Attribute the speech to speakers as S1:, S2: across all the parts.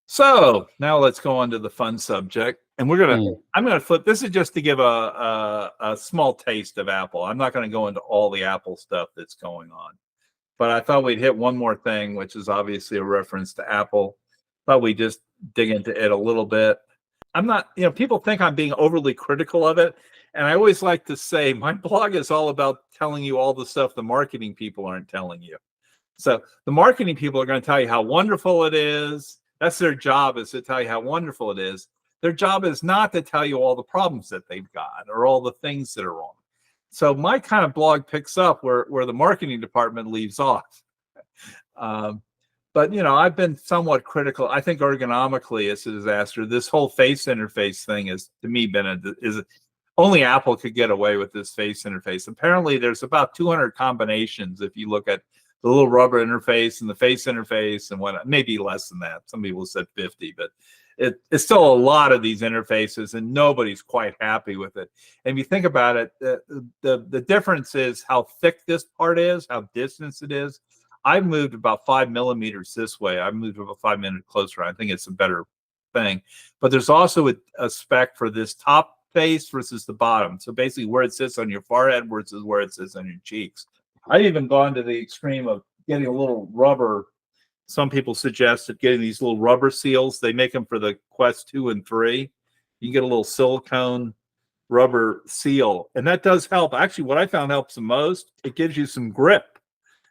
S1: So now let's go on to the fun subject, and I'm gonna flip. This is just to give a small taste of Apple. I'm not going to go into all the Apple stuff that's going on, but I thought we'd hit one more thing, which is obviously a reference to Apple. Thought we'd just dig into it a little bit. I'm not, people think I'm being overly critical of it, and I always like to say my blog is all about telling you all the stuff the marketing people aren't telling you. So the marketing people are going to tell you how wonderful it is. That's their job, is to tell you how wonderful it is. Their job is not to tell you all the problems that they've got or all the things that are wrong. So my kind of blog picks up where the marketing department leaves off. But I've been somewhat critical. I think ergonomically it's a disaster. This whole face interface thing has, to me, only Apple could get away with this face interface. Apparently, there's about 200 combinations if you look at the little rubber interface and the face interface and what, maybe less than that. Some people said 50, but it's still a lot of these interfaces, and nobody's quite happy with it. And if you think about it, the difference is how thick this part is, how distance it is. I've moved about 5 millimeters this way. I've moved about 5 minutes closer. I think it's a better thing. But there's also a spec for this top face versus the bottom. So basically where it sits on your forehead versus where it sits on your cheeks. I've even gone to the extreme of getting a little rubber. Some people suggested getting these little rubber seals. They make them for the Quest 2 and 3. You can get a little silicone rubber seal, and that does help. Actually, what I found helps the most, it gives you some grip.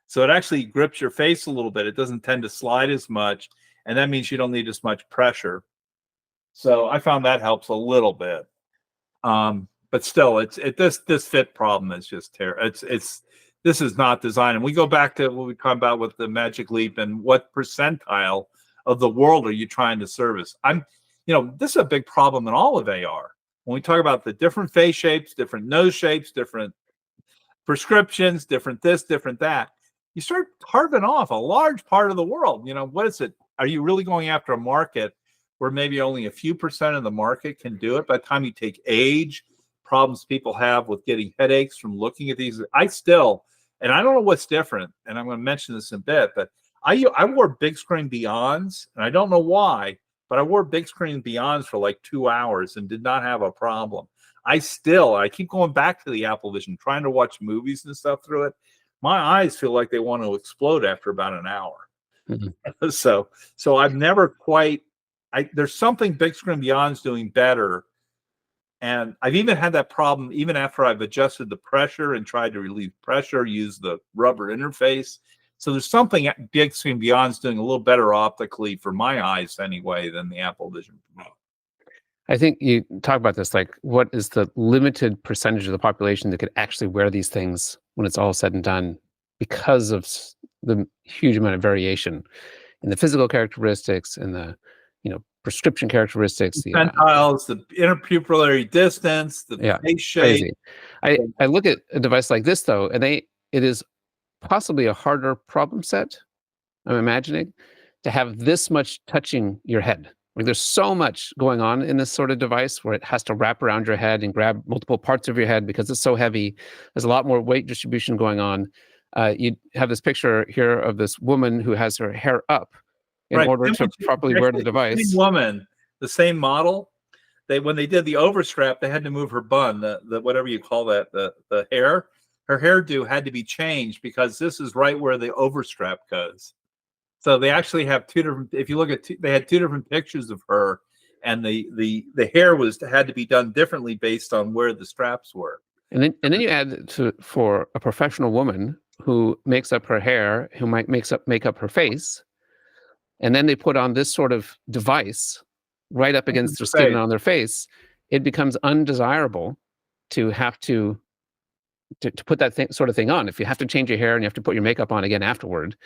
S1: So it actually grips your face a little bit. It doesn't tend to slide as much, and that means you don't need as much pressure. So I found that helps a little bit. But still, this fit problem is just terrible. This is not designed. And we go back to what we talked about with the Magic Leap and what percentile of the world are you trying to service? This is a big problem in all of AR. When we talk about the different face shapes, different nose shapes, different prescriptions, different this, different that, you start carving off a large part of the world. What is it? Are you really going after a market where maybe only a few percent of the market can do it? By the time you take age, problems people have with getting headaches from looking at these, and I don't know what's different, and I'm going to mention this in a bit, but I wore big screen Beyonds, and I don't know why, but I wore big screen Beyonds for like 2 hours and did not have a problem. I keep going back to the Apple Vision, trying to watch movies and stuff through it. My eyes feel like they want to explode after about an hour. Mm-hmm. So I've never quite, there's something big screen Beyond's doing better. And I've even had that problem even after I've adjusted the pressure and tried to relieve pressure, use the rubber interface. So there's something big screen Beyond's doing a little better optically for my eyes anyway than the Apple Vision Pro.
S2: I think you talk about this, like what is the limited percentage of the population that could actually wear these things when it's all said and done, because of the huge amount of variation in the physical characteristics and the prescription characteristics,
S1: the percentiles, the interpupillary distance, the face shape.
S2: Crazy. I look at a device like this though, and it is possibly a harder problem set, I'm imagining, to have this much touching your head. Like there's so much going on in this sort of device where it has to wrap around your head and grab multiple parts of your head because it's so heavy. There's a lot more weight distribution going on. You have this picture here of this woman who has her hair up in order to properly wear the device.
S1: The same model, when they did the overstrap, they had to move her bun, the whatever you call that, the hair. Her hairdo had to be changed because this is right where the overstrap goes. So they actually have two different. If you look at, they had two different pictures of her, and the hair had to be done differently based on where the straps were.
S2: And then you add for a professional woman who makes up her hair, who might make up her face. And then they put on this sort of device right up against their skin and on their face. It becomes undesirable to have to put that sort of thing on. If you have to change your hair and you have to put your makeup on again afterward,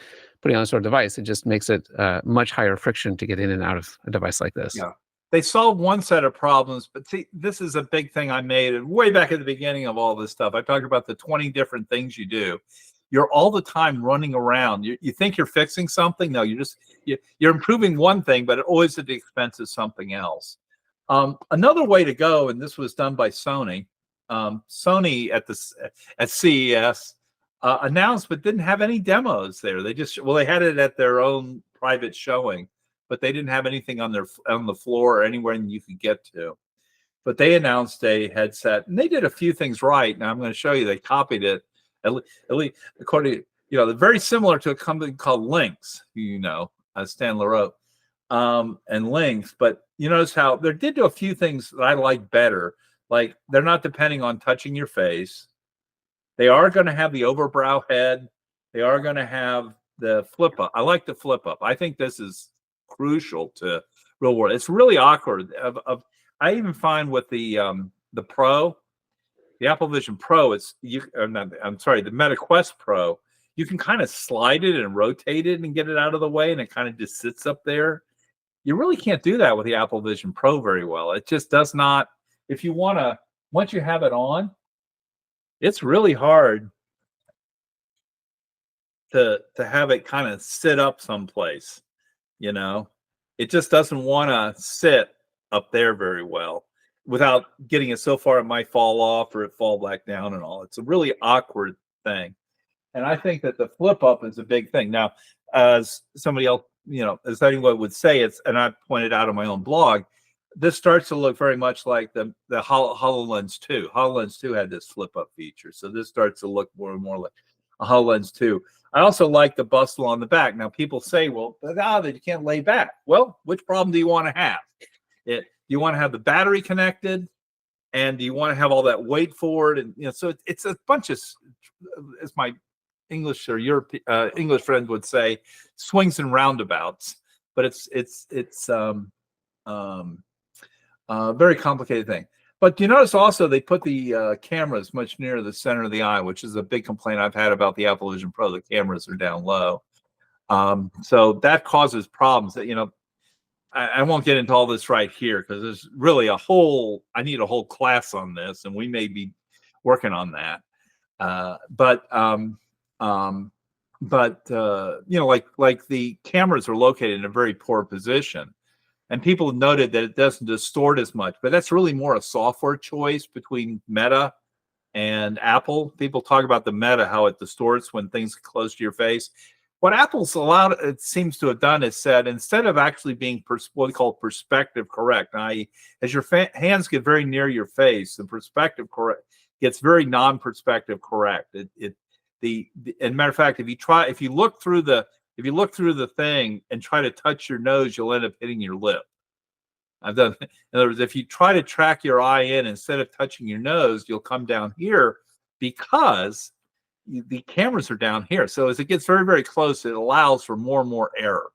S2: putting on a sort of device, it just makes it much higher friction to get in and out of a device like this.
S1: Yeah. They solved one set of problems, but see, this is a big thing I made way back at the beginning of all this stuff. I talked about the 20 different things you do. You're all the time running around. You think you're fixing something. No, you're improving one thing, but always at the expense of something else. Another way to go, and this was done by Sony. Sony at CES announced, but didn't have any demos there. They had it at their own private showing, but they didn't have anything on the floor or anywhere you could get to. But they announced a headset, and they did a few things right. Now I'm going to show you. They copied it, at least according to, they're very similar to a company called Lynx, Stan Leroux, and Lynx. But you notice how they did do a few things that I like better. Like they're not depending on touching your face. They are going to have the overbrow head. They are going to have the flip up. I like the flip up. I think this is crucial to real world. It's really awkward. I even find with the Pro, the Apple Vision Pro, the Meta Quest Pro, you can kind of slide it and rotate it and get it out of the way, and it kind of just sits up there. You really can't do that with the Apple Vision Pro very well. It just does not. If you want to, once you have it on, it's really hard to have it kind of sit up someplace. It just doesn't want to sit up there very well without getting it so far it might fall off or it fall back down and all. It's a really awkward thing. And I think that the flip up is a big thing. Now, as somebody else, as anyone would say, and I pointed out on my own blog, this starts to look very much like the HoloLens 2. HoloLens 2 had this flip up feature. So this starts to look more and more like a HoloLens 2. I also like the bustle on the back. Now, people say, well, that you can't lay back. Well, which problem do you want to have? Do you want to have the battery connected, and do you want to have all that weight forward? And so it's a bunch of, as my English or English friends would say, swings and roundabouts. But it's a very complicated thing. But you notice also they put the cameras much nearer the center of the eye, which is a big complaint I've had about the Apple Vision Pro. The cameras are down low, so that causes problems. That I won't get into all this right here because there's really I need a whole class on this, and we may be working on that. But like the cameras are located in a very poor position, and people noted that it doesn't distort as much, but that's really more a software choice between Meta and Apple. People talk about the Meta, how it distorts when things are close to your face. What Apple's allowed, it seems to have done, is said instead of actually being what we call perspective correct, i.e., as your hands get very near your face, the perspective correct gets very non-perspective correct. And matter of fact, if you look through the thing and try to touch your nose, you'll end up hitting your lip. In other words, if you try to track your eye in instead of touching your nose, you'll come down here because the cameras are down here. So as it gets very, very close, it allows for more and more error.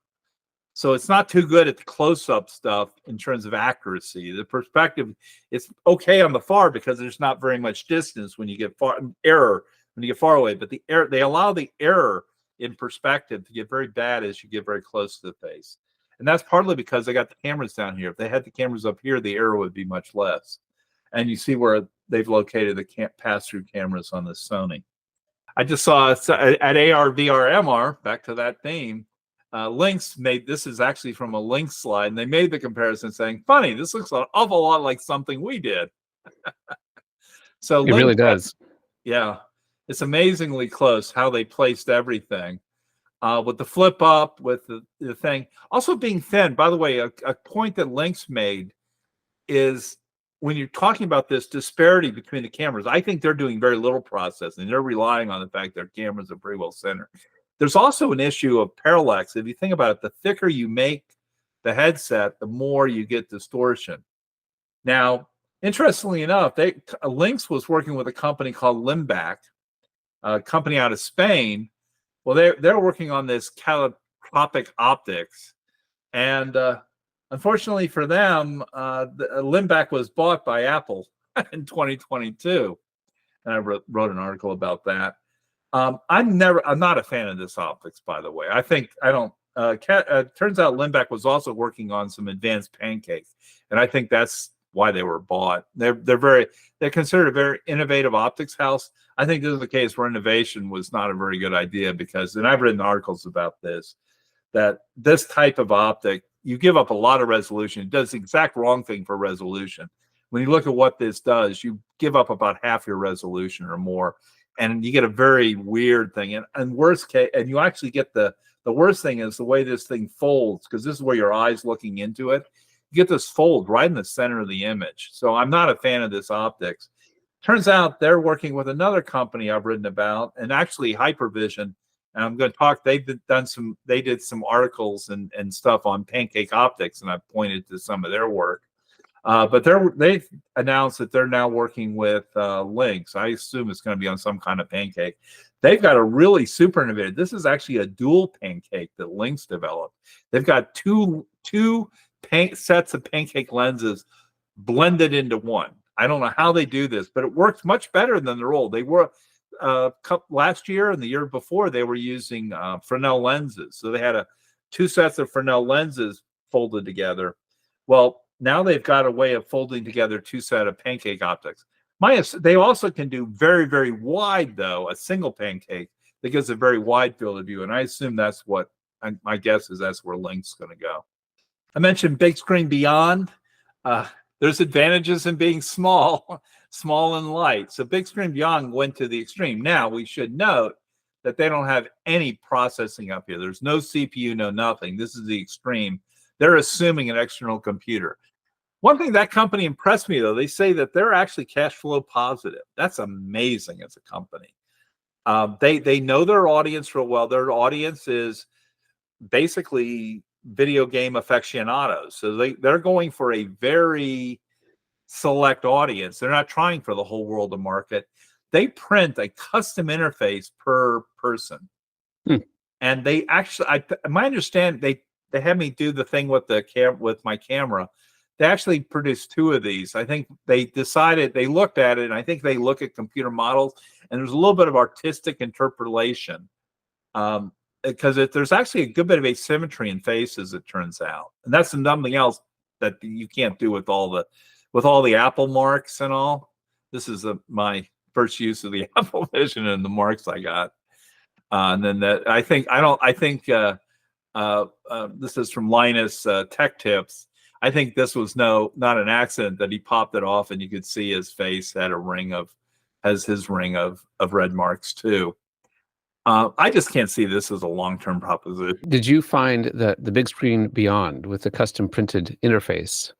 S1: So it's not too good at the close-up stuff in terms of accuracy. The perspective, it's okay on the far because there's not very much distance when you get far away. But they allow the error in perspective to get very bad as you get very close to the face. And that's partly because they got the cameras down here. If they had the cameras up here, the error would be much less. And you see where they've located the pass-through cameras on the Sony. I just saw at AR, VR, MR, back to that theme, Lynx this is actually from a Lynx slide, and they made the comparison saying, funny, this looks an awful lot like something we did. So
S2: it really does.
S1: Yeah. It's amazingly close how they placed everything with the flip up, with the thing. Also being thin, by the way, a point that Lynx made is when you're talking about this disparity between the cameras, I think they're doing very little processing. They're relying on the fact their cameras are pretty well centered. There's also an issue of parallax. If you think about it, the thicker you make the headset, the more you get distortion. Now, interestingly enough, Lynx was working with a company called Limbac, a company out of Spain. Well, they're working on this callitropic optics, and unfortunately for them, Limbac was bought by Apple in 2022, and I wrote an article about that. I'm not a fan of this optics, by the way. Turns out Limbac was also working on some advanced pancakes, and I think that's why they were bought. They're considered a very innovative optics house. I think this is the case where innovation was not a very good idea because, and I've written articles about this, that this type of optic, you give up a lot of resolution. It does the exact wrong thing for resolution. When you look at what this does, you give up about half your resolution or more, and you get a very weird thing. And worst case, and you actually get the The worst thing is the way this thing folds, because this is where your eye's looking into it. You get this fold right in the center of the image. So I'm not a fan of this optics. Turns out they're working with another company I've written about, and actually Hypervision. And I'm going to talk. They did some articles and stuff on pancake optics, and I pointed to some of their work. But they've announced that they're now working with Lynx. I assume it's going to be on some kind of pancake. They've got a really super innovative. This is actually a dual pancake that Lynx developed. They've got two sets of pancake lenses blended into one. I don't know how they do this, but it works much better than their old. They were last year and the year before they were using Fresnel lenses. So they had two sets of Fresnel lenses folded together. Well, now they've got a way of folding together two sets of pancake optics. They also can do very, very wide, though, a single pancake that gives a very wide field of view. And I assume that's what my guess is, that's where Lynx is going to go. I mentioned big screen beyond. There's advantages in being small and light. So big screen beyond went to the extreme. Now we should note that they don't have any processing up here. There's no CPU, no nothing. This is the extreme. They're assuming an external computer. One thing that company impressed me, though, they say that they're actually cash flow positive. That's amazing as a company. They know their audience real well. Their audience is basically video game aficionados. So they're going for a very select audience. They're not trying for the whole world to market. They print a custom interface per person. And they actually, my understanding, they had me do the thing with my camera. They actually produced two of these. I think they decided, they looked at it, and I think they look at computer models, and there's a little bit of artistic interpolation. Because there's actually a good bit of asymmetry in faces, it turns out, and that's something else that you can't do with all the Apple marks and all. This is my first use of the Apple Vision and the marks I got, and then I think this is from Linus Tech Tips. I think this was not an accident that he popped it off, and you could see his face has his ring of red marks too. I just can't see this as a long-term proposition.
S2: Did you find that the big screen beyond with the custom printed interface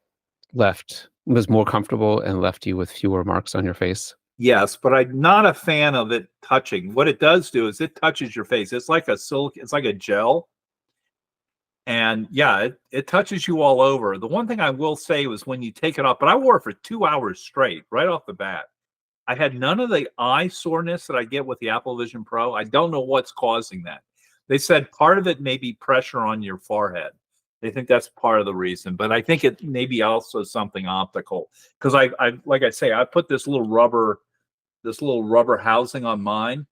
S2: was more comfortable and left you with fewer marks on your face?
S1: Yes, but I'm not a fan of it touching. What it does do is it touches your face. It's like it's like a gel. And yeah, it touches you all over. The one thing I will say was when you take it off, but I wore it for 2 hours straight, right off the bat. I had none of the eye soreness that I get with the Apple Vision Pro. I don't know what's causing that. They said part of it may be pressure on your forehead. They think that's part of the reason, but I think it may be also something optical. Because I like I say, I put this little rubber housing on mine,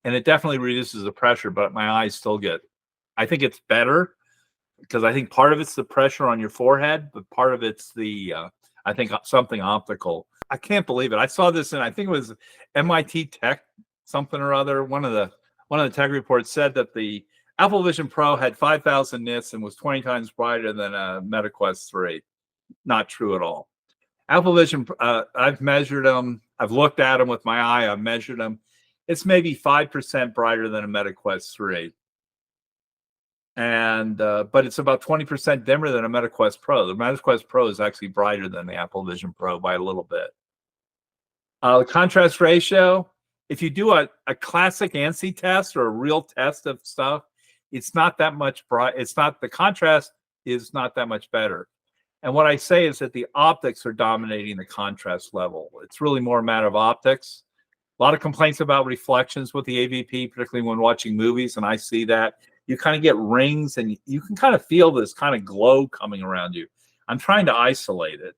S1: and it definitely reduces the pressure, but my eyes still I think it's better because I think part of it's the pressure on your forehead, but part of it's I think something optical. I can't believe it. I saw this in, I think it was MIT Tech something or other. One of the tech reports said that the Apple Vision Pro had 5,000 nits and was 20 times brighter than a MetaQuest 3. Not true at all. Apple Vision, I've measured them. I've looked at them with my eye. I've measured them. It's maybe 5% brighter than a MetaQuest 3. And but it's about 20% dimmer than a MetaQuest Pro. The MetaQuest Pro is actually brighter than the Apple Vision Pro by a little bit. The contrast ratio, if you do a classic ANSI test or a real test of stuff, it's not that much bright. The contrast is not that much better. And what I say is that the optics are dominating the contrast level. It's really more a matter of optics. A lot of complaints about reflections with the AVP, particularly when watching movies, and I see that. You kind of get rings, and you can kind of feel this kind of glow coming around you. I'm trying to isolate it.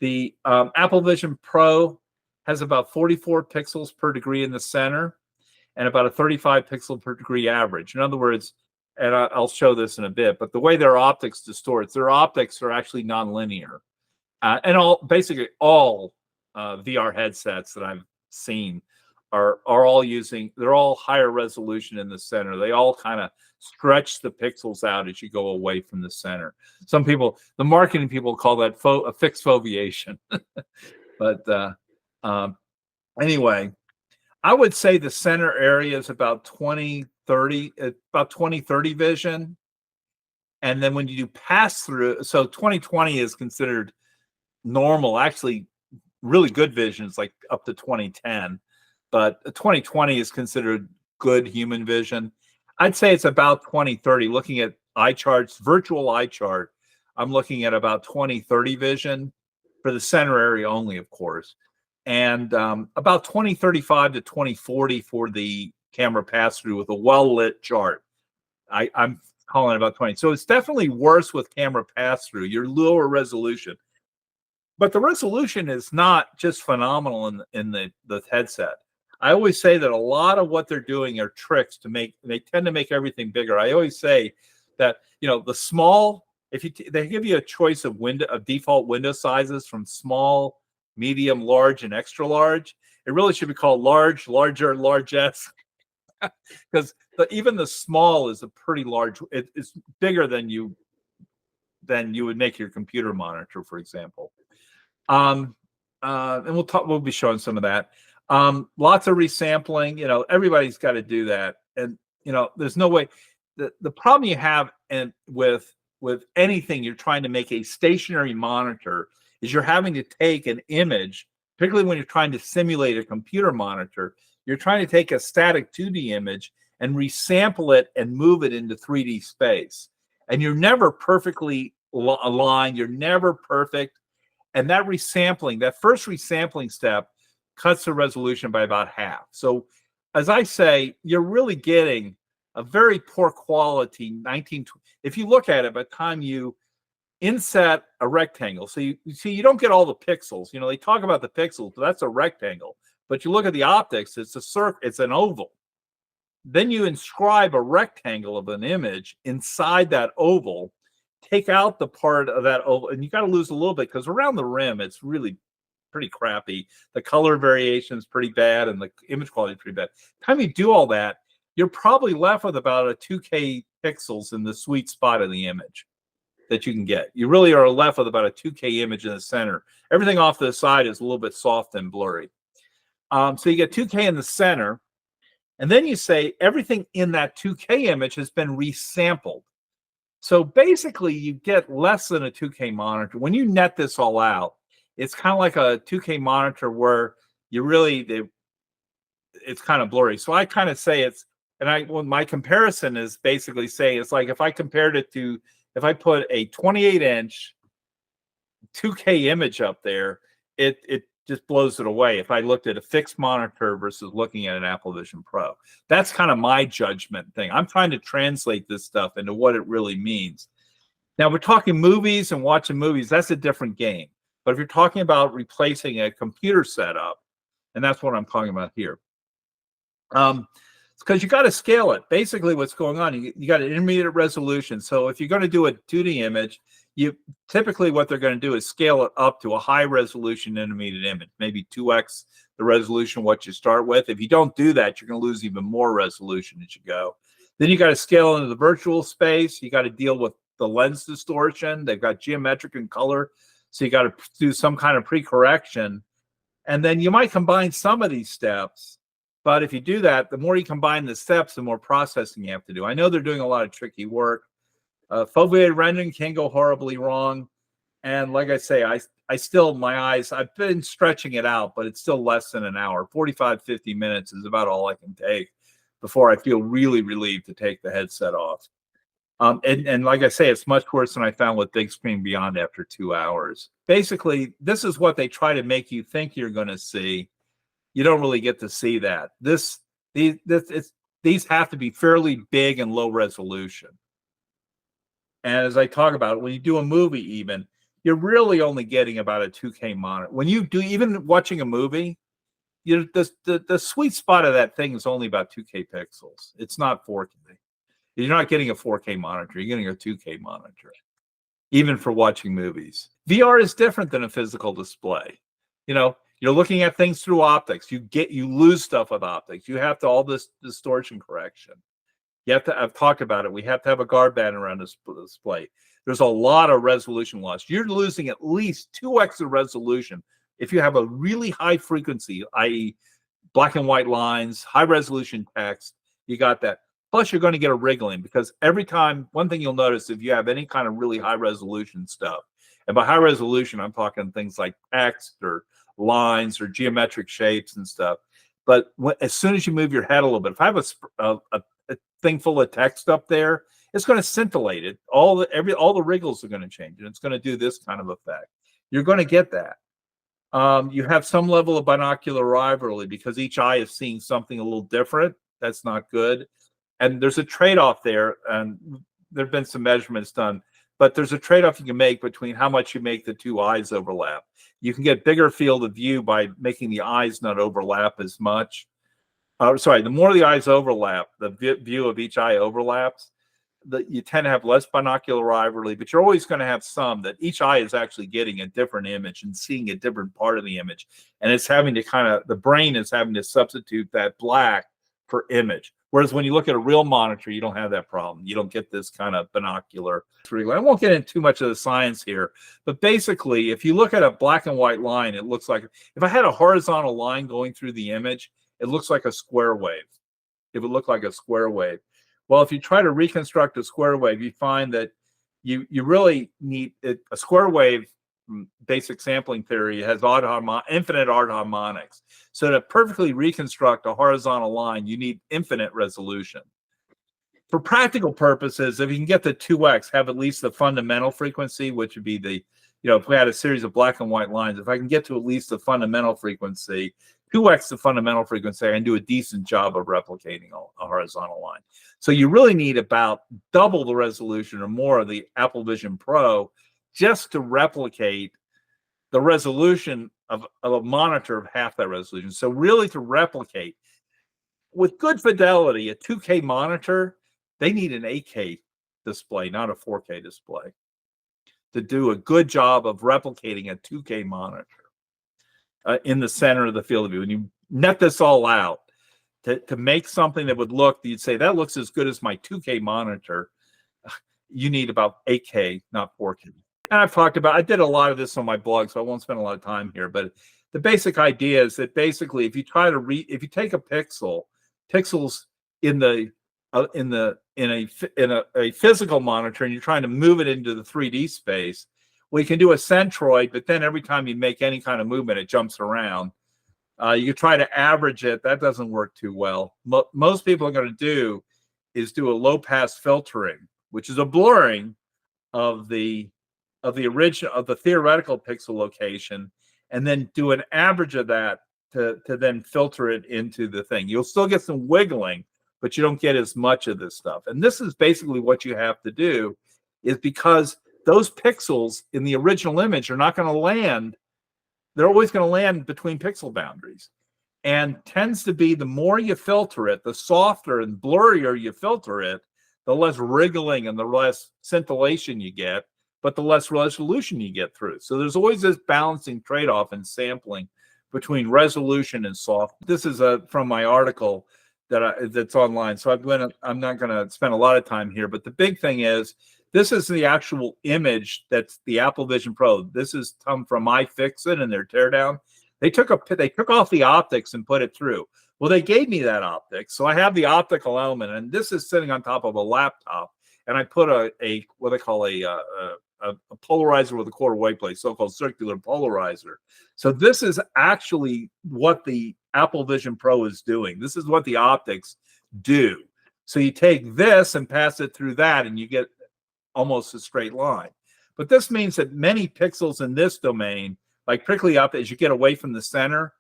S1: The Apple Vision Pro has about 44 pixels per degree in the center and about a 35 pixel per degree average. In other words, and I'll show this in a bit, but the way their optics distorts, their optics are actually nonlinear. And basically all VR headsets that I've seen are all they're all higher resolution in the center. They all kind of stretch the pixels out as you go away from the center. Some people, the marketing people, call that a fixed foveation. But anyway, I would say the center area is about 20 20/30 vision. And then when you do pass through, so 20/20 is considered normal, actually really good vision is like up to 20/10, but 20/20 is considered good human vision. I'd say it's about 20/30. Looking at eye charts, virtual eye chart, I'm looking at about 20/30 vision for the center area only, of course, and about 20/35 to 20/40 for the camera pass through with a well lit chart. I'm calling it about 20. So it's definitely worse with camera pass through. You're lower resolution, but the resolution is not just phenomenal in the headset. I always say that a lot of what they're doing are tricks they tend to make everything bigger. I always say that, the small, they give you a choice of default window sizes from small, medium, large, and extra large. It really should be called large, larger, largesse, because even the small is a pretty large. It's bigger than you would make your computer monitor, for example. And we'll be showing some of that. Lots of resampling. Everybody's got to do that, and there's no way. The problem you have with anything you're trying to make a stationary monitor is you're having to take an image, particularly when you're trying to simulate a computer monitor. You're trying to take a static 2D image and resample it and move it into 3D space. And you're never perfectly aligned. You're never perfect. And that first resampling step cuts the resolution by about half. So as I say, you're really getting a very poor quality if you look at it by the time you inset a rectangle. So you see, you don't get all the pixels. They talk about the pixels, but that's a rectangle. But you look at the optics, it's a circle, it's an oval. Then you inscribe a rectangle of an image inside that oval, take out the part of that oval, and you got to lose a little bit because around the rim, it's really pretty crappy. The color variation is pretty bad, and the image quality is pretty bad. By the time you do all that, you're probably left with about a 2K pixels in the sweet spot of the image that you can get. You really are left with about a 2K image in the center. Everything off to the side is a little bit soft and blurry. So you get 2K in the center, and then you say everything in that 2K image has been resampled. So basically, you get less than a 2K monitor. When you net this all out, it's kind of like a 2K monitor where it's kind of blurry. So I kind of say my comparison is basically saying it's like if I compared it to, if I put a 28-inch 2K image up there, it just blows it away. If I looked at a fixed monitor versus looking at an Apple Vision Pro, that's kind of my judgment thing. I'm trying to translate this stuff into what it really means. Now we're talking movies and watching movies. That's a different game. But if you're talking about replacing a computer setup, and that's what I'm talking about here, it's because you got to scale it. Basically, what's going on, you got an intermediate resolution. So if you're going to do a 2D image, typically what they're going to do is scale it up to a high resolution intermediate image, maybe 2x the resolution what you start with. If you don't do that, you're going to lose even more resolution as you go. Then you got to scale into the virtual space. You got to deal with the lens distortion. They've got geometric and color, so you got to do some kind of pre-correction. And then you might combine some of these steps. But if you do that, the more you combine the steps, the more processing you have to do. I know they're doing a lot of tricky work. Foveated rendering can go horribly wrong. And like I say, I still, my eyes, I've been stretching it out, but it's still less than an hour. 45, 50 minutes is about all I can take before I feel really relieved to take the headset off. And like I say, it's much worse than I found with Big Screen Beyond after 2 hours. Basically, this is what they try to make you think you're going to see. You don't really get to see that. These have to be fairly big and low resolution. And as I talk about it, when you do a movie even, you're really only getting about a 2K monitor. When you do, even watching a movie, the sweet spot of that thing is only about 2K pixels. It's not 4K. You're not getting a 4K monitor. You're getting a 2K monitor, even for watching movies. VR is different than a physical display. You're looking at things through optics. You lose stuff with optics. You have to all this distortion correction. I've talked about it. We have to have a guard band around this display. There's a lot of resolution loss. You're losing at least 2x the resolution if you have a really high frequency, i.e. black and white lines, high resolution text. You got that. Plus, you're going to get a wriggling because every time, one thing you'll notice if you have any kind of really high resolution stuff, and by high resolution, I'm talking things like text or lines or geometric shapes and stuff. But as soon as you move your head a little bit, if I have a thing full of text up there, it's going to scintillate it. All the wriggles are going to change, and it's going to do this kind of effect. You're going to get that. You have some level of binocular rivalry because each eye is seeing something a little different. That's not good. And there's a trade-off there, and there have been some measurements done, but there's a trade-off you can make between how much you make the two eyes overlap. You can get bigger field of view by making the eyes not overlap as much. The more the eyes overlap, the view of each eye overlaps, you tend to have less binocular rivalry, but you're always going to have some that each eye is actually getting a different image and seeing a different part of the image. And it's having to the brain is having to substitute that black for image. Whereas when you look at a real monitor, you don't have that problem. You don't get this kind of binocular. I won't get into too much of the science here, but basically, if you look at a black and white line, it looks like, if I had a horizontal line going through the image, it looks like a square wave. It would look like a square wave. Well, if you try to reconstruct a square wave, you find that you really need a square wave. Basic sampling theory has infinite odd harmonics. So to perfectly reconstruct a horizontal line, you need infinite resolution. For practical purposes, if you can get the 2x, have at least the fundamental frequency, which would be if we had a series of black and white lines, if I can get to at least the fundamental frequency, 2x the fundamental frequency, I can do a decent job of replicating a horizontal line. So you really need about double the resolution or more of the Apple Vision Pro just to replicate the resolution of a monitor of half that resolution. So really to replicate with good fidelity, a 2K monitor, they need an 8K display, not a 4K display, to do a good job of replicating a 2K monitor in the center of the field of view. When you net this all out to make something that would look, you'd say that looks as good as my 2K monitor, you need about 8K, not 4K. And I did a lot of this on my blog, so I won't spend a lot of time here, but the basic idea is that basically if you take a pixels in a physical monitor and you're trying to move it into the 3D space, well, you can do a centroid, but then every time you make any kind of movement, it jumps around. You can try to average it. That doesn't work too well. Most people are going to do is do a low pass filtering, which is a blurring of the theoretical pixel location, and then do an average of that to then filter it into the thing. You'll still get some wiggling, but you don't get as much of this stuff. And this is basically what you have to do, is because those pixels in the original image are not going to land. They're always going to land between pixel boundaries, and tends to be the more you filter it, the softer and blurrier you filter it, the less wriggling and the less scintillation you get, but the less resolution you get through. So there's always this balancing trade-off in sampling between resolution and soft. This is from my article that's online, so I'm not going to spend a lot of time here, but the big thing is, this is the actual image that's the Apple Vision Pro. This is come from iFixit and their teardown. They took off the optics and put it through. Well, they gave me that optics, so I have the optical element, and this is sitting on top of a laptop, and I put a what they call a polarizer with a quarter wave plate, so-called circular polarizer. So this is actually what the Apple Vision Pro is doing. This is what the optics do. So you take this and pass it through that, and you get almost a straight line. But this means that many pixels in this domain, like prickly up, as you get away from the center,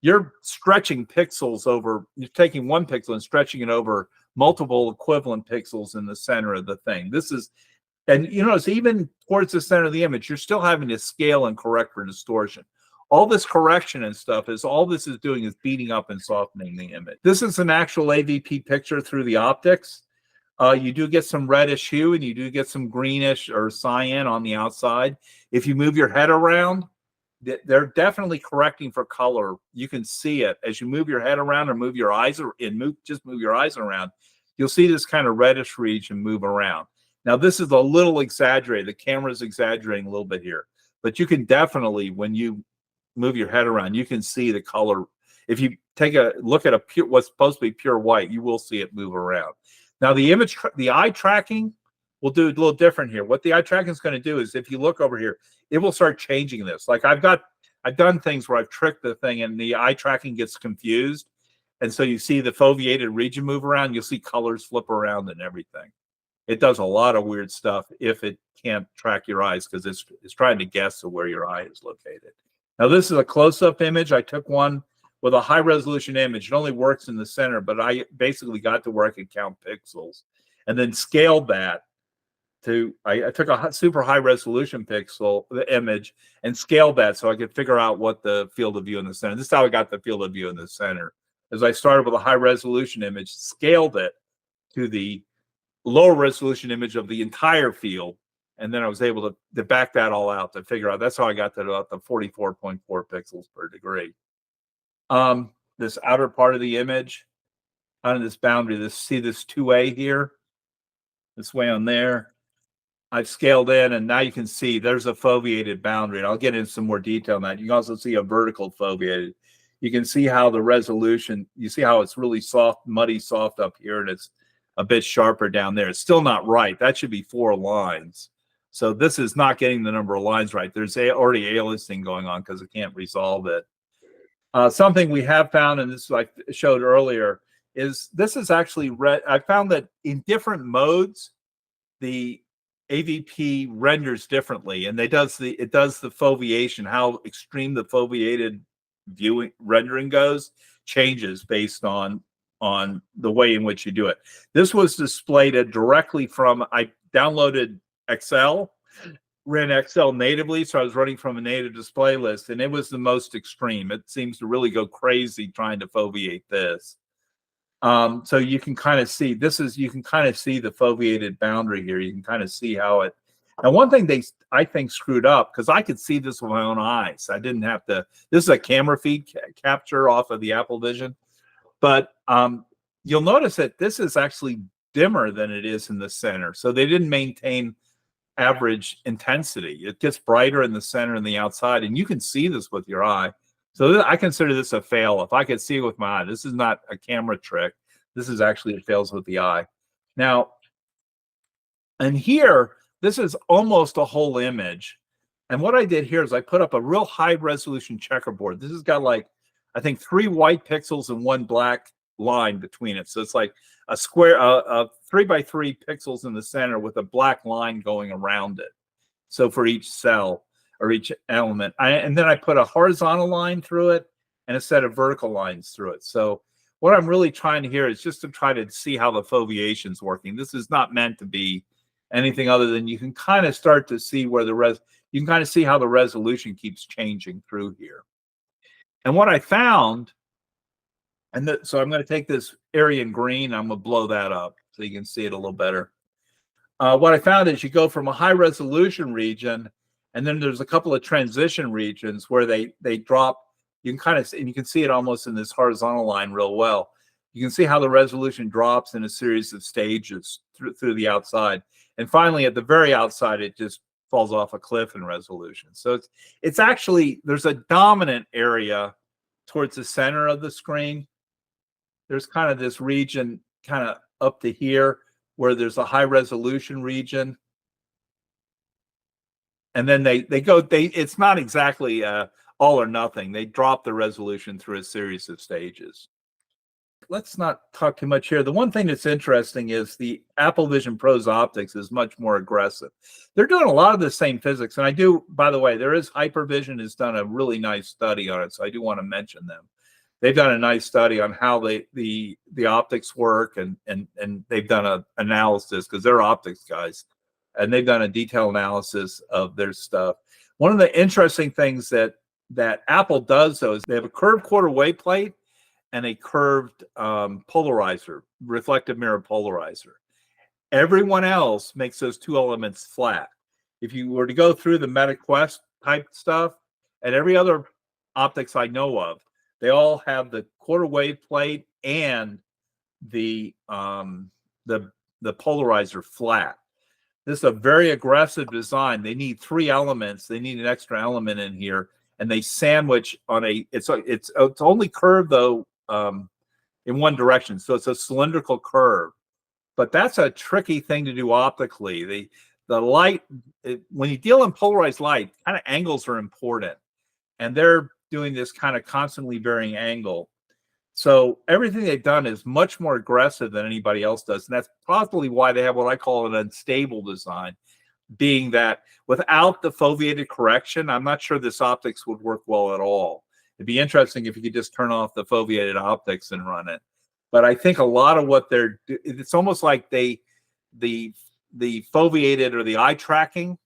S1: you're stretching pixels over, you're taking one pixel and stretching it over multiple equivalent pixels in the center of the thing. This is, and you notice even towards the center of the image, you're still having to scale and correct for distortion. All this correction and stuff all this is doing is beating up and softening the image. This is an actual AVP picture through the optics. You do get some reddish hue, and you do get some greenish or cyan on the outside. If you move your head around, they're definitely correcting for color. You can see it as you move your head around or move your eyes, just move your eyes around. You'll see this kind of reddish region move around. Now, this is a little exaggerated. The camera's exaggerating a little bit here, but you can definitely, when you move your head around, you can see the color. If you take a look at what's supposed to be pure white, you will see it move around. Now the eye tracking will do a little different here. What the eye tracking is going to do is, if you look over here, it will start changing this. Like I've done things where I've tricked the thing and the eye tracking gets confused. And so you see the foveated region move around, you'll see colors flip around and everything. It does a lot of weird stuff if it can't track your eyes, because it's trying to guess where your eye is located. Now this is a close-up image. I took one with a high-resolution image. It only works in the center, but I basically got to where I could count pixels and then scaled that to, I took a super high-resolution pixel image and scaled that so I could figure out what the field of view in the center. This is how I got the field of view in the center. As I started with a high-resolution image, scaled it to the lower resolution image of the entire field, and then I was able to back that all out to figure out. That's how I got to about the 44.4 pixels per degree. This outer part of the image, on this boundary, see this 2A here, this way on there. I've scaled in, and now you can see there's a foveated boundary, and I'll get into some more detail on that. You can also see a vertical foveated. You can see how the resolution, you see how it's really soft, muddy soft up here, and it's a bit sharper down there. It's still not right. That should be 4 lines. So this is not getting the number of lines right. There's already aliasing going on because it can't resolve it. Something we have found, and this like I showed earlier, is this is actually I found that in different modes, the AVP renders differently, and it does the foveation, how extreme the foveated viewing rendering goes, changes based on the way in which you do it. This was displayed directly from, I downloaded Excel, ran Excel natively, so I was running from a native display list, and it was the most extreme. It seems to really go crazy trying to foveate this. So you can kind of see, you can kind of see the foveated boundary here. You can kind of see how it, and one thing I think screwed up, because I could see this with my own eyes. I didn't have to, this is a camera feed capture off of the Apple Vision, but you'll notice that this is actually dimmer than it is in the center. So they didn't maintain average intensity. It gets brighter in the center and the outside, and you can see this with your eye. So I consider this a fail. If I could see it with my eye, this is not a camera trick. This is actually, it fails with the eye. Now, and here, this is almost a whole image. And what I did here is I put up a real high resolution checkerboard. This has got like, I think 3 white pixels and 1 black line between it. So it's like a square, 3 by 3 pixels in the center with a black line going around it. So for each cell or each element, and then I put a horizontal line through it and a set of vertical lines through it. So what I'm really trying to here is just to try to see how the foveation is working. This is not meant to be anything other than you can kind of start to see where you can kind of see how the resolution keeps changing through here. And what I found, so I'm going to take this area in green, I'm going to blow that up so you can see it a little better. What I found is you go from a high resolution region, and then there's a couple of transition regions where they drop. You can kind of, and you can see it almost in this horizontal line real well. You can see how the resolution drops in a series of stages through the outside. And finally, at the very outside, it just falls off a cliff in resolution. So it's actually, there's a dominant area towards the center of the screen. There's kind of this region kind of up to here where there's a high resolution region. And then it's not exactly all or nothing. They drop the resolution through a series of stages. Let's not talk too much here. The one thing that's interesting is the Apple Vision Pro's optics is much more aggressive. They're doing a lot of the same physics. And I do, by the way, Hypervision has done a really nice study on it. So I do want to mention them. They've done a nice study on how the optics work, and they've done an analysis, because they're optics guys, and they've done a detailed analysis of their stuff. One of the interesting things that Apple does, though, is they have a curved quarter wave plate and a curved polarizer, reflective mirror polarizer. Everyone else makes those 2 elements flat. If you were to go through the MetaQuest type stuff, and every other optics I know of, they all have the quarter wave plate and the polarizer flat. This is a very aggressive design. They need 3 elements. They need an extra element in here, and they sandwich on it's only curved though in one direction. So it's a cylindrical curve. but that's a tricky thing to do optically. The light, when you deal in polarized light, kind of angles are important, and they're doing this kind of constantly varying angle. So everything they've done is much more aggressive than anybody else does, and that's probably why they have what I call an unstable design, being that without the foveated correction, I'm not sure this optics would work well at all. It'd be interesting if you could just turn off the foveated optics and run it. But I think a lot of what it's almost like the foveated or the eye tracking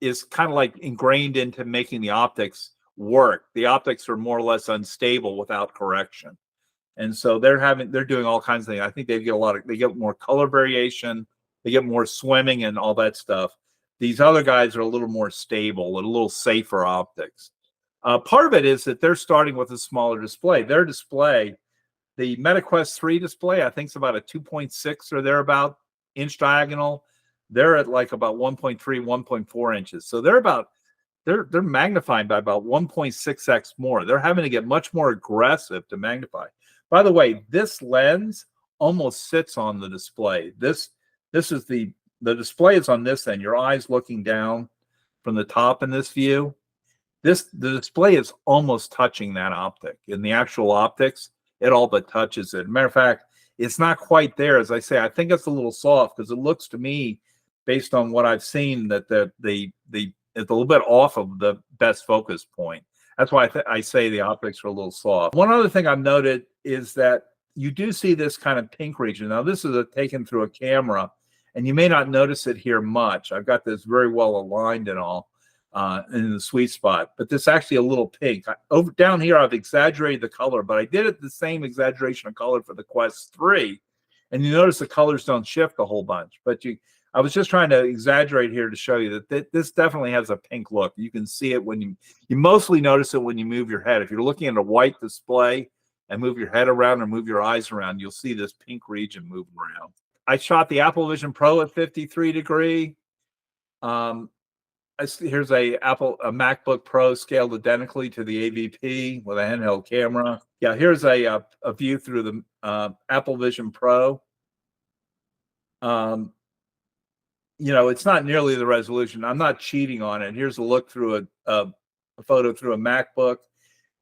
S1: is kind of like ingrained into making the optics work. The optics are more or less unstable without correction. And so they're doing all kinds of things. I think they get more color variation, they get more swimming and all that stuff. These other guys are a little more stable and a little safer optics. Part of it is that they're starting with a smaller display. Their display, the MetaQuest 3 display, I think is about a 2.6 or thereabout inch diagonal. They're at like about 1.3, 1.4 inches. So they're magnifying by about 1.6x more. They're having to get much more aggressive to magnify. By the way, this lens almost sits on the display. This is the display is on this end. Your eyes looking down from the top in this view. The display is almost touching that optic. In the actual optics, it all but touches it. Matter of fact, it's not quite there. As I say, I think it's a little soft because it looks to me, based on what I've seen, that it's a little bit off of the best focus point. That's why I say the optics are a little soft. One other thing I've noted is that you do see this kind of pink region. Now, this is taken through a camera, and you may not notice it here much. I've got this very well aligned and all in the sweet spot, but this actually a little pink. Over down here, I've exaggerated the color, but I did it the same exaggeration of color for the Quest 3, and you notice the colors don't shift a whole bunch. But I was just trying to exaggerate here to show you that this definitely has a pink look. You can see it when you mostly notice it when you move your head. If you're looking at a white display and move your head around or move your eyes around, you'll see this pink region moving around. I shot the Apple Vision Pro at 53 degree. Here's a MacBook Pro scaled identically to the AVP with a handheld camera. Yeah, here's a view through the Apple Vision Pro. It's not nearly the resolution. I'm not cheating on it. Here's a look through a photo through a MacBook.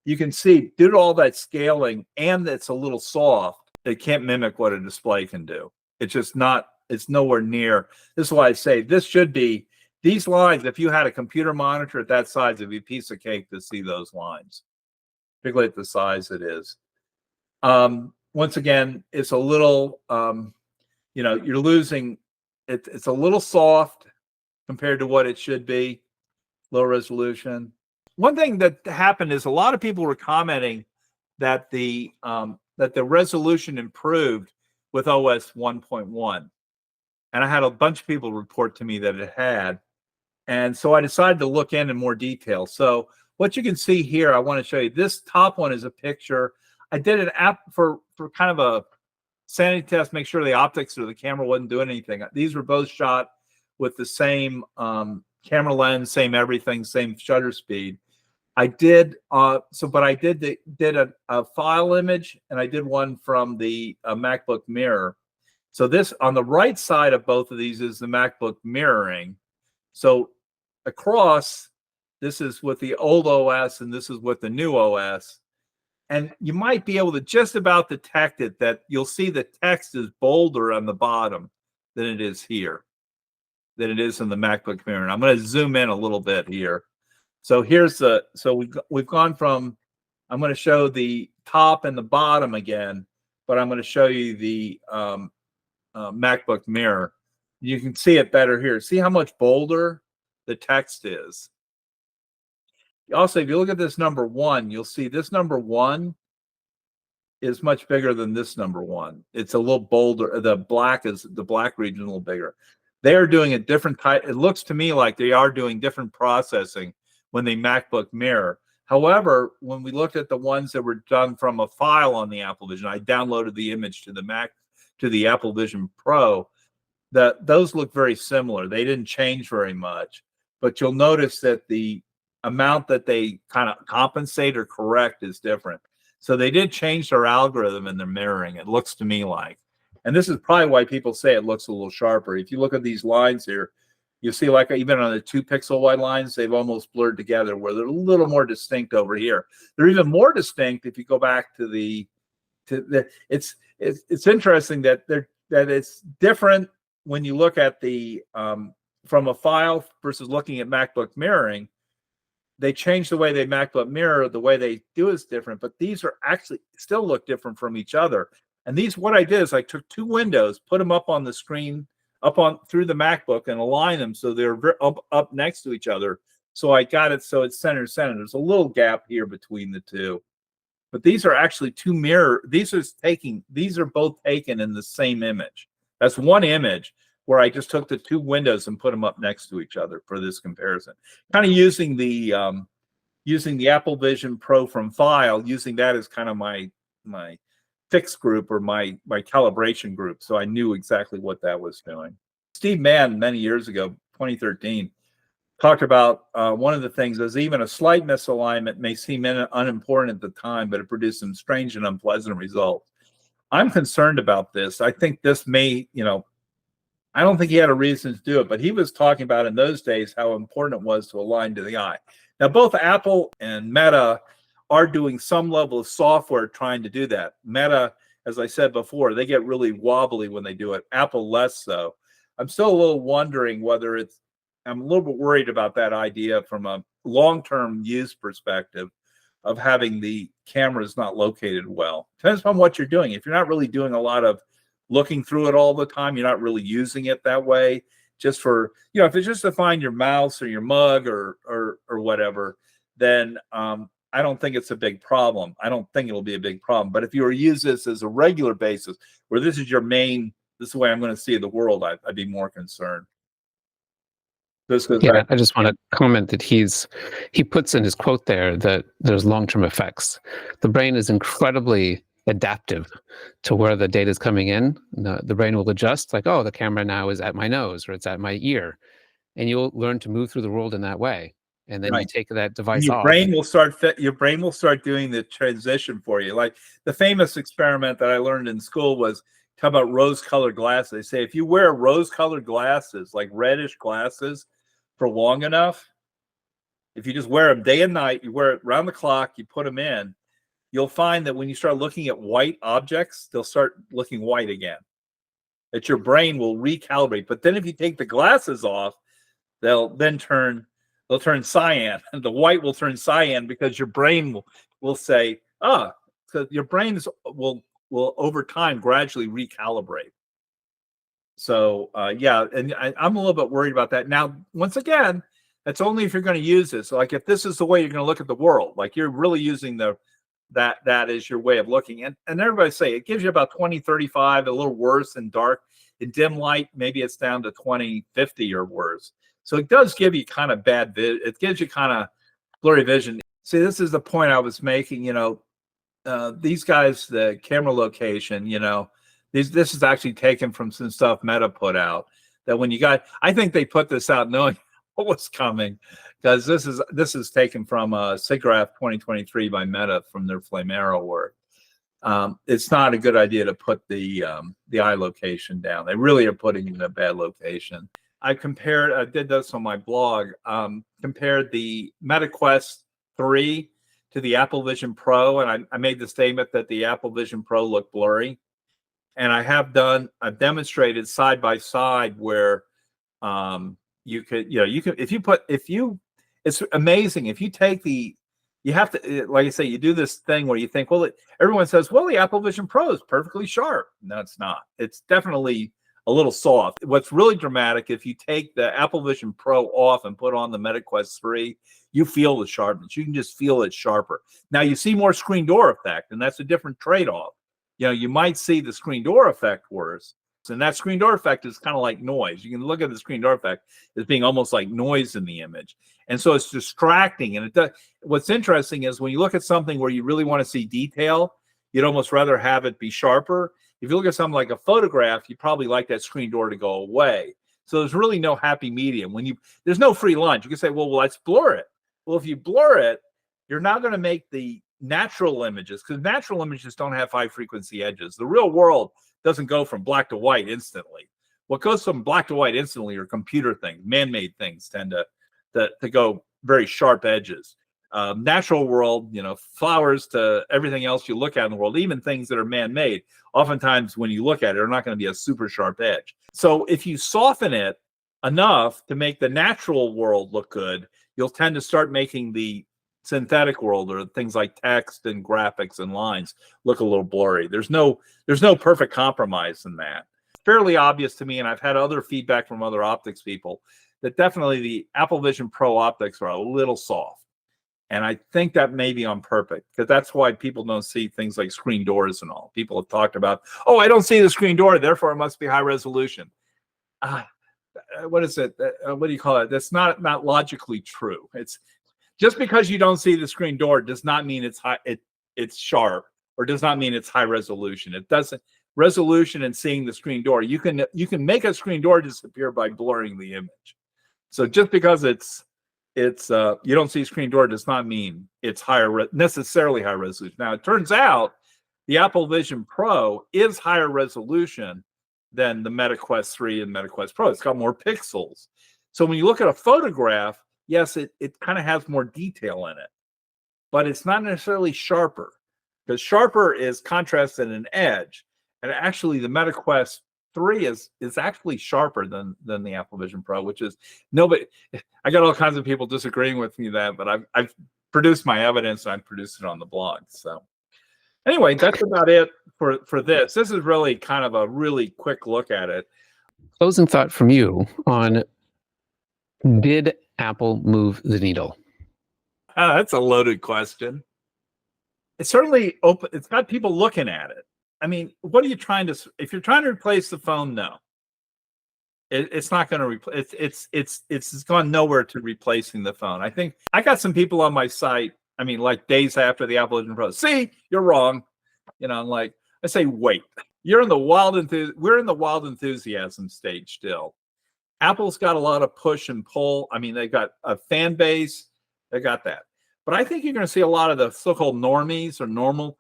S1: You can see, due to all that scaling, and it's a little soft, it can't mimic what a display can do. It's just not, it's nowhere near. This is why I say this should be, these lines, if you had a computer monitor at that size, it'd be a piece of cake to see those lines, particularly at the size it is. Once again, it's a little, you're losing, it's a little soft compared to what it should be, low resolution. One thing that happened is a lot of people were commenting that the resolution improved with OS 1.1. And I had a bunch of people report to me that it had. And so I decided to look in more detail. So what you can see here, I want to show you. This top one is a picture. I did an app for kind of a sanity test, make sure the optics or the camera wasn't doing anything. These were both shot with the same camera lens, same everything, same shutter speed. I did but I did a file image, and I did one from the MacBook mirror. So this on the right side of both of these is the MacBook mirroring. So across, this is with the old OS and this is with the new OS. And you might be able to just about detect it, that you'll see the text is bolder on the bottom than it is here, than it is in the MacBook mirror. And I'm going to zoom in a little bit here. So here's we've gone from, I'm going to show the top and the bottom again, but I'm going to show you the MacBook mirror. You can see it better here. See how much bolder the text is. Also, if you look at this number 1, you'll see this number 1 is much bigger than this number 1. It's a little bolder. The black region a little bigger. They are doing a different type. It looks to me like they are doing different processing when they MacBook mirror. However, when we looked at the ones that were done from a file on the Apple Vision, I downloaded the image to the Apple Vision Pro. Those look very similar. They didn't change very much, but you'll notice that the amount that they kind of compensate or correct is different. So they did change their algorithm in their mirroring, it looks to me like. And this is probably why people say it looks a little sharper. If you look at these lines here, you see like even on the 2 pixel wide lines, they've almost blurred together where they're a little more distinct over here. They're even more distinct if you go back to the it's interesting that it's different when you look at the from a file versus looking at MacBook mirroring. They changed the way they MacBook mirror. The way they do is different, but these are actually still look different from each other. And these, what I did is I took 2 windows, put them up on the screen, up on through the MacBook, and align them so they're up next to each other. So I got it so it's center. There's a little gap here between the two, but these are actually 2 mirror. These are both taken in the same image. That's one image where I just took the 2 windows and put them up next to each other for this comparison. Kind of using the Apple Vision Pro from File, using that as kind of my fix group or my calibration group, so I knew exactly what that was doing. Steve Mann, many years ago, 2013, talked about one of the things is even a slight misalignment may seem unimportant at the time, but it produced some strange and unpleasant results. I'm concerned about this. I think this may, I don't think he had a reason to do it, but he was talking about in those days how important it was to align to the eye. Now, both Apple and Meta are doing some level of software trying to do that. Meta, as I said before, they get really wobbly when they do it. Apple less so. I'm still a little wondering whether I'm a little bit worried about that idea from a long-term use perspective of having the cameras not located well. Depends on what you're doing. If you're not really doing a lot of looking through it all the time, you're not really using it that way, just for, if it's just to find your mouse or your mug or whatever, then I don't think it's a big problem. I don't think it'll be a big problem. But if you were to use this as a regular basis, where this is your main, this is the way I'm going to see the world, I'd be more concerned.
S2: Yeah, I just want to comment that he puts in his quote there that there's long-term effects. The brain is incredibly adaptive to where the data is coming in. The brain will adjust, like, oh, the camera now is at my nose or it's at my ear, and you'll learn to move through the world in that way. And then you take that device off.
S1: Your brain will start doing the transition for you. Like the famous experiment that I learned in school was talk about rose-colored glasses. They say if you wear rose-colored glasses, like reddish glasses, for long enough, if you just wear them day and night, you wear it round the clock, you put them in, you'll find that when you start looking at white objects, they'll start looking white again. That your brain will recalibrate. But then if you take the glasses off, they'll turn cyan, and the white will turn cyan because your brain will say, so your brains will over time gradually recalibrate. So yeah, and I'm a little bit worried about that. Now, once again, that's only if you're going to use this. Like if this is the way you're going to look at the world, like you're really using that is your way of looking. And everybody say it gives you about 20/35, a little worse in dark. In dim light, maybe it's down to 20/50 or worse. So it does give you kind of bad vision. It gives you kind of blurry vision. See, this is the point I was making. These guys, the camera location, this is actually taken from some stuff Meta put out. That when I think they put this out knowing what was coming, because this is taken from SIGGRAPH 2023 by Meta from their Flamera work. It's not a good idea to put the eye location down. They really are putting it in a bad location. I did this on my blog, compared the MetaQuest 3 to the Apple Vision Pro, and I made the statement that the Apple Vision Pro looked blurry. And I've demonstrated side by side where it's amazing. If you take you have to, like I say, you do this thing where you think, well, everyone says, well, the Apple Vision Pro is perfectly sharp. No, it's not. It's definitely a little soft. What's really dramatic, if you take the Apple Vision Pro off and put on the MetaQuest 3, you feel the sharpness. You can just feel it sharper. Now you see more screen door effect, and that's a different trade-off. You might see the screen door effect worse. And that screen door effect is kind of like noise. You can look at the screen door effect as being almost like noise in the image. And so it's distracting. And what's interesting is when you look at something where you really want to see detail, you'd almost rather have it be sharper. If you look at something like a photograph, you probably like that screen door to go away. So there's really no happy medium. There's no free lunch. You can say, well, let's blur it. Well, if you blur it, you're not going to make the natural images, because natural images don't have high frequency edges. The real world doesn't go from black to white instantly. What goes from black to white instantly are computer things. Man-made things tend to go very sharp edges. Natural world, you know, flowers to everything else you look at in the world, even things that are man-made, oftentimes when you look at it, are not going to be a super sharp edge. So if you soften it enough to make the natural world look good, you'll tend to start making the synthetic world, or things like text and graphics and lines, look a little blurry. There's no perfect compromise in that. Fairly obvious to me, and I've had other feedback from other optics people, that definitely the Apple Vision Pro optics are a little soft. And I think that may be on purpose, because that's why people don't see things like screen doors and all. People have talked about, oh, I don't see the screen door, therefore it must be high resolution. What is it? What do you call it? That's not logically true. It's just because you don't see the screen door does not mean it's high. It's sharp, or does not mean it's high resolution. It doesn't. Resolution and seeing the screen door, you can make a screen door disappear by blurring the image. So just because it's you don't see screen door does not mean it's necessarily high resolution. Now it turns out the Apple Vision Pro is higher resolution than the Meta Quest 3 and Meta Quest Pro. It's got more pixels. So when you look at a photograph, yes, it kind of has more detail in it, but it's not necessarily sharper, because sharper is contrast and an edge. And actually the Meta Quest 3 is actually sharper than the Apple Vision Pro, which is nobody. I got all kinds of people disagreeing with me that, but I've produced my evidence and I've produced it on the blog. So anyway, that's about it for this. This is really kind of a really quick look at it.
S2: Closing thought from you on, did Apple move the needle?
S1: That's a loaded question. It's certainly open. It's got people looking at it. I mean, what are you trying to? If you're trying to replace the phone, no. It's not going to replace. It's gone nowhere to replacing the phone. I think I got some people on my site. I mean, like days after the Apple Vision Pro, see, you're wrong. You know, I'm like, I say, wait, we're in the wild enthusiasm stage still. Apple's got a lot of push and pull. I mean, they got a fan base. They got that. But I think you're going to see a lot of the so-called normies, or normal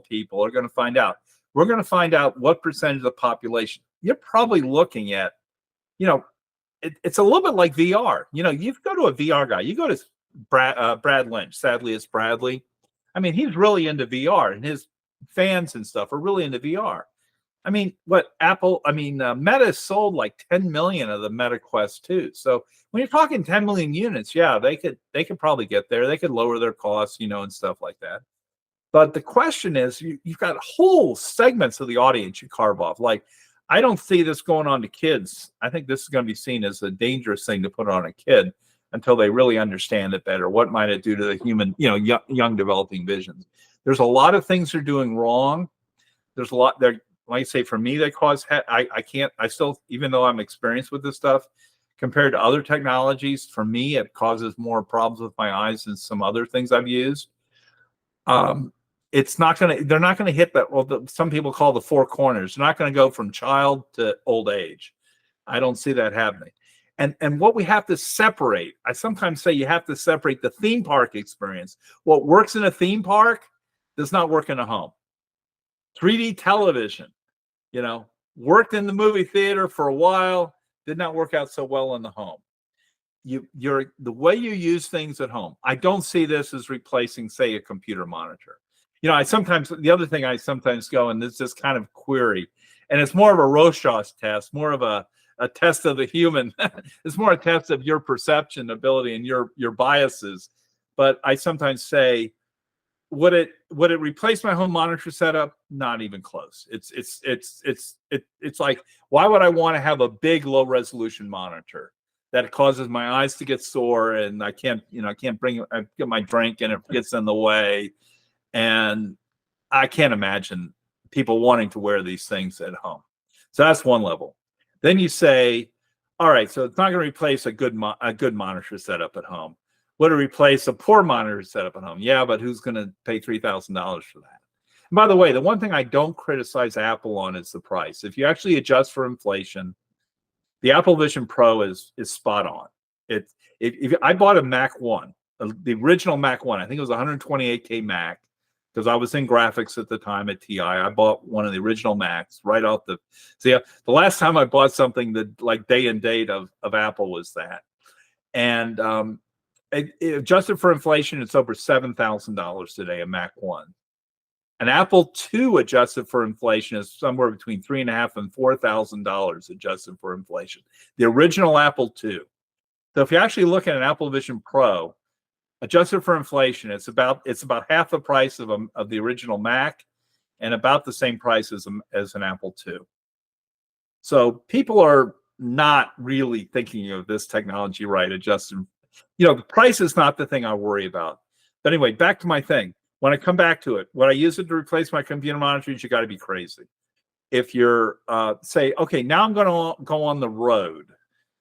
S1: people are going to find out. We're going to find out what percentage of the population. You're probably looking at, it's a little bit like VR. You go to a VR guy. You go to Brad Lynch. Sadly, it's Bradley. I mean, he's really into VR, and his fans and stuff are really into VR. I mean, Meta sold like 10 million of the Meta Quest 2. So when you're talking 10 million units, yeah, they could probably get there. They could lower their costs, and stuff like that. But the question is, you've got whole segments of the audience you carve off. Like, I don't see this going on to kids. I think this is going to be seen as a dangerous thing to put on a kid until they really understand it better. What might it do to the human, young developing visions? There's a lot of things they're doing wrong. There's a lot there. Like I say, for me, they cause I still, even though I'm experienced with this stuff, compared to other technologies, for me, it causes more problems with my eyes than some other things I've used. They're not going to hit that. Some people call the four corners. They're not going to go from child to old age. I don't see that happening. And what we have to separate, I sometimes say you have to separate the theme park experience. What works in a theme park does not work in a home. 3D television, worked in the movie theater for a while, did not work out so well in the home. The way you use things at home. I don't see this as replacing, say, a computer monitor. The other thing I sometimes go, and this is kind of query, and it's more of a Rorschach test, more of a test of the human. It's more a test of your perception ability and your biases. But I sometimes say, would it replace my home monitor setup? Not even close. It's like, why would I want to have a big low resolution monitor that causes my eyes to get sore, and I can't get my drink and it gets in the way, and I can't imagine people wanting to wear these things at home. So that's one level. Then you say, all right, so it's not going to replace a good monitor setup at home. Would it replace a poor monitor setup at home? Yeah, but who's going to pay $3,000 for that? And by the way, the one thing I don't criticize Apple on is the price. If you actually adjust for inflation, the Apple Vision Pro is spot on. If I bought a Mac 1, the original Mac 1. I think it was 128K Mac, because I was in graphics at the time at TI. I bought one of the original Macs right off the. See, the last time I bought something that like day and date of Apple was that, and adjusted for inflation, it's over $7,000 today, a Mac 1. An Apple II adjusted for inflation is somewhere between $3,500 and $4,000 adjusted for inflation. The original Apple II. So if you actually look at an Apple Vision Pro, adjusted for inflation, it's about half the price of the original Mac, and about the same price as an Apple II. So people are not really thinking of this technology right. Adjusted, the price is not the thing I worry about. But anyway, back to my thing. When I come back to it, when I use it to replace my computer monitors, you got to be crazy. If you're say, okay, now I'm going to go on the road,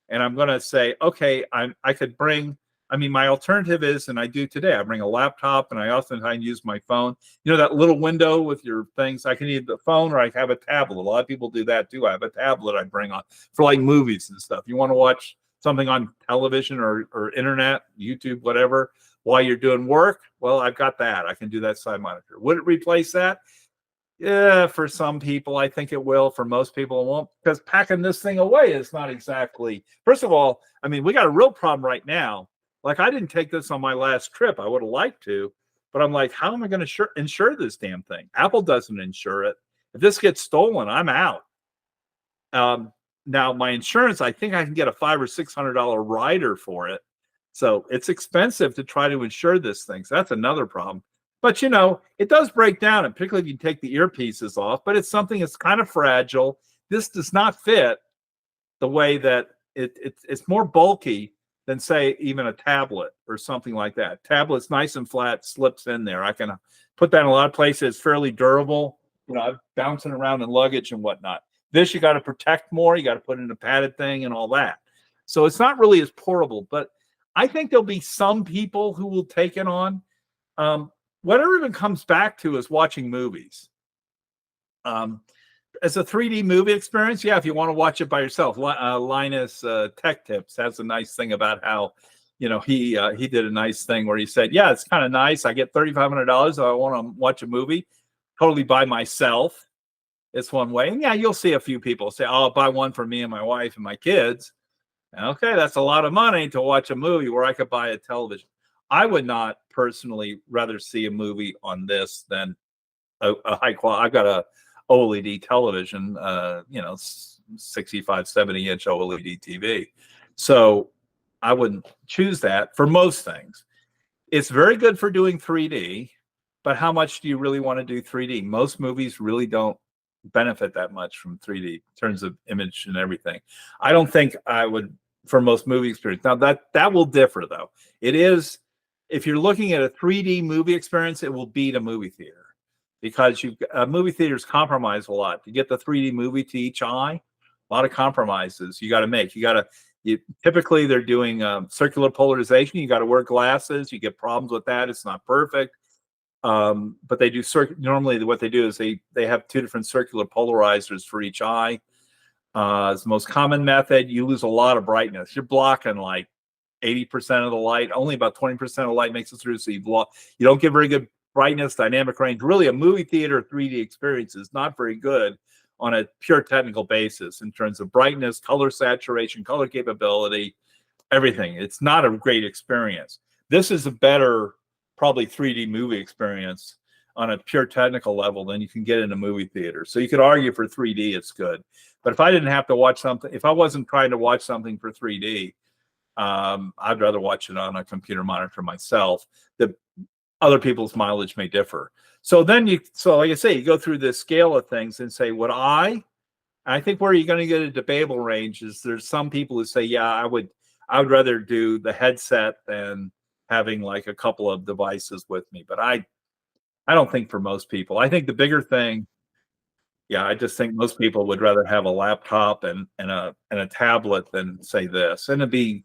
S1: and I'm going to say, okay, I could bring. I mean, my alternative is, and I do today, I bring a laptop, and I oftentimes use my phone. That little window with your things. I can either the phone or I have a tablet. A lot of people do that too. I have a tablet I bring on for like movies and stuff. You want to watch something on television or internet, YouTube, whatever, while you're doing work, well, I've got that. I can do that side monitor. Would it replace that? Yeah, for some people, I think it will. For most people, it won't, because packing this thing away is not exactly. First of all, I mean, we got a real problem right now. Like, I didn't take this on my last trip. I would have liked to, but I'm like, how am I going to insure this damn thing? Apple doesn't insure it. If this gets stolen, I'm out. Now, my insurance, I think I can get a $500 or $600 rider for it. So it's expensive to try to insure this thing. So that's another problem. But, it does break down, and particularly if you take the earpieces off. But it's something that's kind of fragile. This does not fit the way that it's more bulky than, say, even a tablet or something like that. Tablet's nice and flat, slips in there. I can put that in a lot of places. It's fairly durable. I'm bouncing around in luggage and whatnot. This, you got to protect more. You got to put in a padded thing and all that. So it's not really as portable, but I think there'll be some people who will take it on. What everyone comes back to is watching movies. As a 3D movie experience, yeah, if you want to watch it by yourself, Linus Tech Tips has a nice thing about how, he did a nice thing where he said, yeah, it's kind of nice. I get $3,500 if I want to watch a movie totally by myself. It's one way. And yeah, you'll see a few people say, oh, I'll buy one for me and my wife and my kids. Okay, that's a lot of money to watch a movie where I could buy a television. I would not personally rather see a movie on this than a high quality. I've got a OLED television, 65, 70-inch OLED TV. So I wouldn't choose that for most things. It's very good for doing 3D, but how much do you really want to do 3D? Most movies really don't benefit that much from 3D in terms of image and everything. I don't think I would for most movie experience. Now that will differ though. It is, if you're looking at a 3D movie experience, it will beat a movie theater, because movie theaters compromise a lot to get the 3D movie to each eye. A lot of compromises you got to make. Typically they're doing circular polarization. You got to wear glasses. You get problems with that. It's not perfect. But they do normally what they do is they have two different circular polarizers for each eye. It's the most common method. You lose a lot of brightness. You're blocking like 80% of the light. Only about 20% of the light makes it through. So you don't get very good brightness, dynamic range. Really, a movie theater 3D experience is not very good on a pure technical basis in terms of brightness, color saturation, color capability, everything. It's not a great experience. This is a better, probably 3D movie experience on a pure technical level than you can get in a movie theater. So you could argue for 3D, it's good. But if I didn't have to watch something, if I wasn't trying to watch something for 3D, I'd rather watch it on a computer monitor myself. The other people's mileage may differ. So like I say, you go through this scale of things and say, I think where you're going to get a debatable range is there's some people who say, yeah, I would rather do the headset than having like a couple of devices with me. But I don't think for most people. I think the bigger thing, I just think most people would rather have a laptop and a tablet than say this. And it'd be,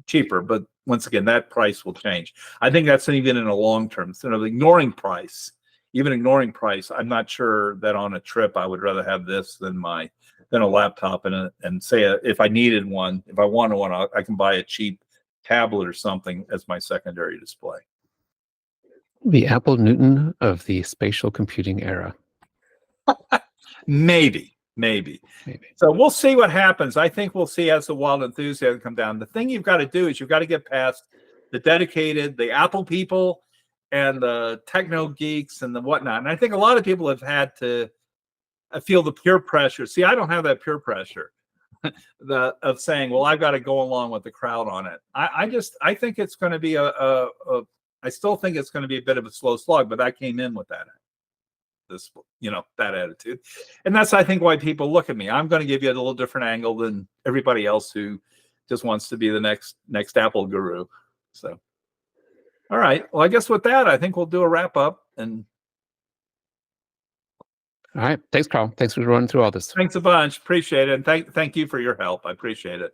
S1: cheaper. But once again, that price will change. I think that's even in a long term. Instead of ignoring price, I'm not sure that on a trip I would rather have this than a laptop and say if I needed one, if I wanted one, I can buy a cheap tablet or something as my secondary display.
S2: The Apple Newton of the spatial computing era.
S1: Maybe. So we'll see what happens. I think we'll see as the wild enthusiasm come down. The thing you've got to do is you've got to get past the dedicated, the Apple people, and the techno geeks and the whatnot. And I think a lot of people have had to feel the peer pressure. See, I don't have that peer pressure of saying, well, I've got to go along with the crowd on it. I think it's going to be I still think it's going to be a bit of a slow slog, but I came in with that attitude. And that's, I think, why people look at me. I'm going to give you a little different angle than everybody else who just wants to be the next Apple guru. So, all right. Well, I guess with that, I think we'll do a wrap up. And
S2: all right. Thanks, Carl. Thanks for running through all this.
S1: Thanks a bunch. Appreciate it. And thank you for your help. I appreciate it.